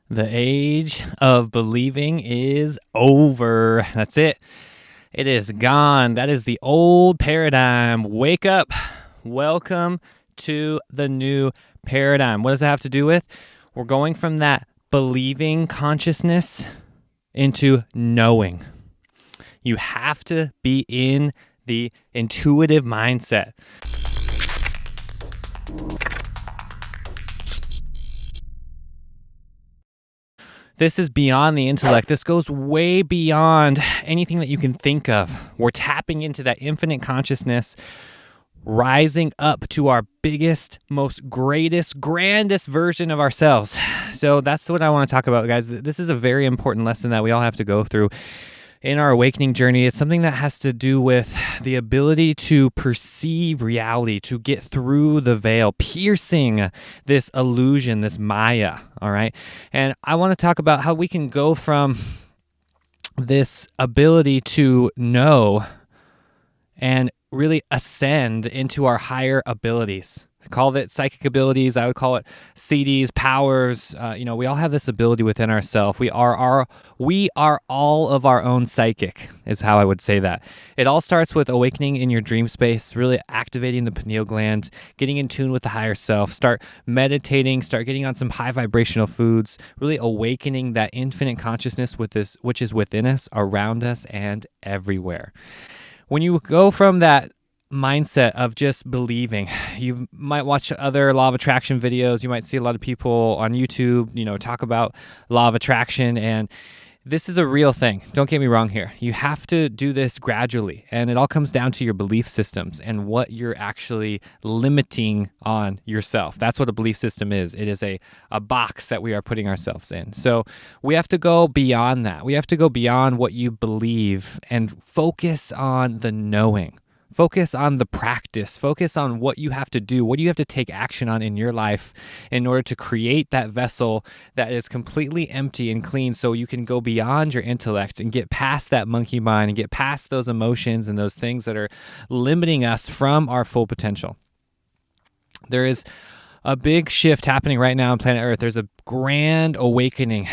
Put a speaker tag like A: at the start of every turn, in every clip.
A: The age of believing is over. That's it. It is gone. That is the old paradigm. Wake up. Welcome to the new paradigm. What does that have to do with? We're going from that believing consciousness into knowing. You have to be in the intuitive mindset. This is beyond the intellect. This goes way beyond anything that you can think of. We're tapping into that infinite consciousness, rising up to our biggest, most greatest, grandest version of ourselves. So that's what I want to talk about, guys. This is a very important lesson that we all have to go through in our awakening journey. It's something that has to do with the ability to perceive reality, to get through the veil, piercing this illusion, this Maya, all right? And I want to talk about how we can go from this ability to know and really ascend into our higher abilities. Call it psychic abilities. I would call it CDs, powers. We all have this ability within ourselves. We are all of our own psychic, is how I would say that. It all starts with awakening in your dream space, really activating the pineal gland, getting in tune with the higher self. Start meditating. Start getting on some high vibrational foods. Really awakening that infinite consciousness with this, which is within us, around us, and everywhere. When you go from that mindset of just believing, you might watch other law of attraction videos. You might see a lot of people on YouTube, talk about law of attraction, and this is a real thing. Don't get me wrong here. You have to do this gradually, and it all comes down to your belief systems and what you're actually limiting on yourself. That's what a belief system is. It is a box that we are putting ourselves in. So we have to go beyond that. We have to go beyond what you believe and focus on the knowing. Focus on the practice. Focus on what you have to do. What do you have to take action on in your life in order to create that vessel that is completely empty and clean, so you can go beyond your intellect and get past that monkey mind and get past those emotions and those things that are limiting us from our full potential. There is a big shift happening right now on planet Earth. There's a grand awakening.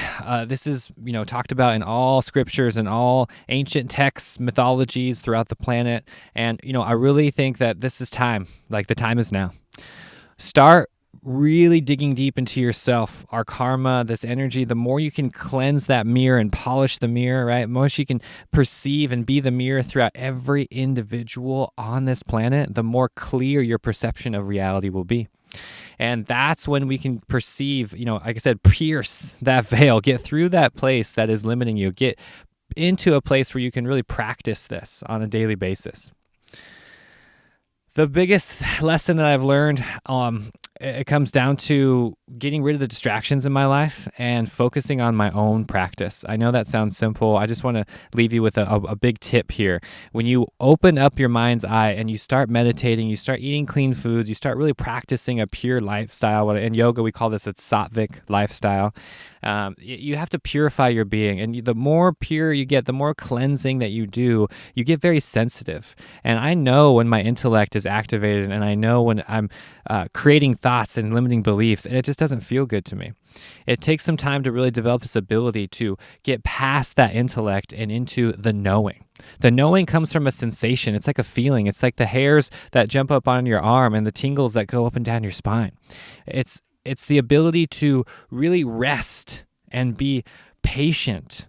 A: This is, talked about in all scriptures and all ancient texts, mythologies throughout the planet. And, I really think that this is time. Like, the time is now. Start really digging deep into yourself, our karma, this energy. The more you can cleanse that mirror and polish the mirror, right? The more you can perceive and be the mirror throughout every individual on this planet, the more clear your perception of reality will be. And that's when we can perceive, like I said, pierce that veil, get through that place that is limiting you, get into a place where you can really practice this on a daily basis. The biggest lesson that I've learned, it comes down to getting rid of the distractions in my life and focusing on my own practice. I know that sounds simple. I just want to leave you with a big tip here. When you open up your mind's eye and you start meditating, you start eating clean foods, you start really practicing a pure lifestyle. In yoga, we call this a sattvic lifestyle. You have to purify your being. And the more pure you get, the more cleansing that you do, you get very sensitive. And I know when my intellect is activated, and I know when I'm creating thoughts and limiting beliefs, and it just doesn't feel good to me. It takes some time to really develop this ability to get past that intellect and into the knowing. The knowing comes from a sensation. It's like a feeling. It's like the hairs that jump up on your arm and the tingles that go up and down your spine. It's the ability to really rest and be patient,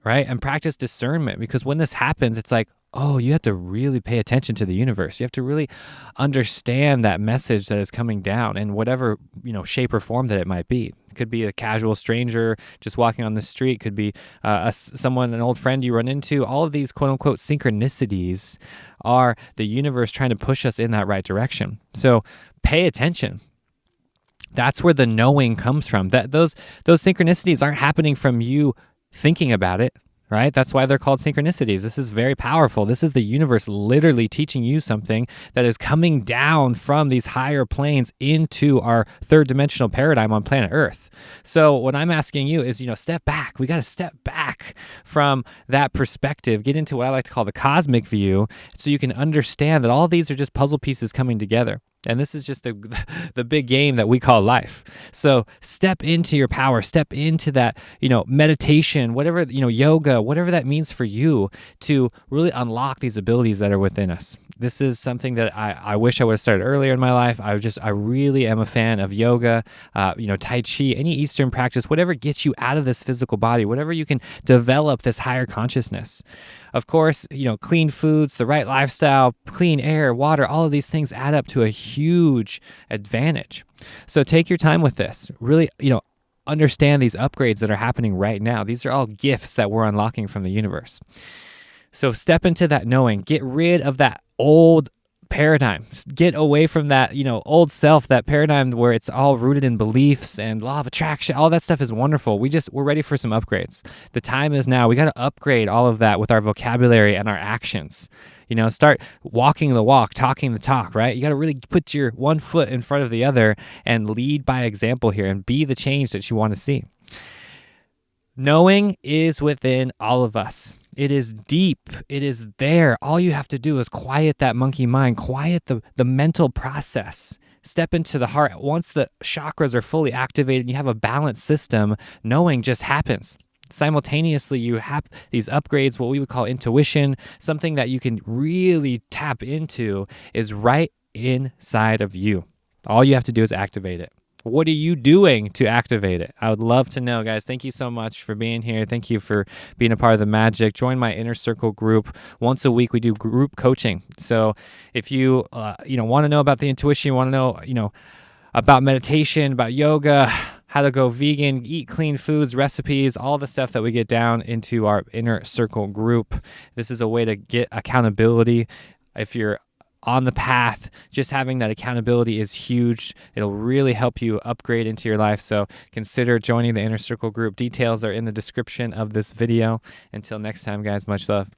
A: right? And practice discernment, because when this happens, it's like, oh, you have to really pay attention to the universe. You have to really understand that message that is coming down in whatever, shape or form that it might be. It could be a casual stranger just walking on the street. It could be an old friend you run into. All of these quote unquote synchronicities are the universe trying to push us in that right direction. So pay attention. That's where the knowing comes from. That those synchronicities aren't happening from you thinking about it. Right? That's why they're called synchronicities. This is very powerful. This is the universe literally teaching you something that is coming down from these higher planes into our third dimensional paradigm on planet Earth. So what I'm asking you is, step back. We got to step back from that perspective, get into what I like to call the cosmic view, so you can understand that all these are just puzzle pieces coming together. And this is just the big game that we call life. So step into your power, step into that, meditation, whatever, yoga, whatever that means for you, to really unlock these abilities that are within us. This is something that I wish I would have started earlier in my life. I really am a fan of yoga, Tai Chi, any Eastern practice, whatever gets you out of this physical body, whatever you can develop this higher consciousness. Of course, clean foods, the right lifestyle, clean air, water, all of these things add up to a huge advantage. So take your time with this. Really, understand these upgrades that are happening right now. These are all gifts that we're unlocking from the universe. So step into that knowing. Get rid of that old paradigm. Get away from that, old self, that paradigm where it's all rooted in beliefs and law of attraction. All that stuff is wonderful. We're ready for some upgrades. The time is now. We got to upgrade all of that with our vocabulary and our actions. Start walking the walk, talking the talk, right? You got to really put your one foot in front of the other and lead by example here and be the change that you want to see. Knowing is within all of us. It is deep. It is there. All you have to do is quiet that monkey mind, quiet the mental process. Step into the heart. Once the chakras are fully activated and you have a balanced system, knowing just happens. Simultaneously, you have these upgrades, what we would call intuition, something that you can really tap into is right inside of you. All you have to do is activate it. What are you doing to activate it? I would love to know, guys. Thank you so much for being here. Thank you for being a part of the magic. Join my Inner Circle group. Once a week, we do group coaching. So if you want to know about the intuition, you want to know, about meditation, about yoga, how to go vegan, eat clean foods, recipes, all the stuff that we get down into our Inner Circle group. This is a way to get accountability. If you're on the path, just having that accountability is huge. It'll really help you upgrade into your life. So consider joining the Inner Circle group. Details are in the description of this video. Until next time, guys, much love.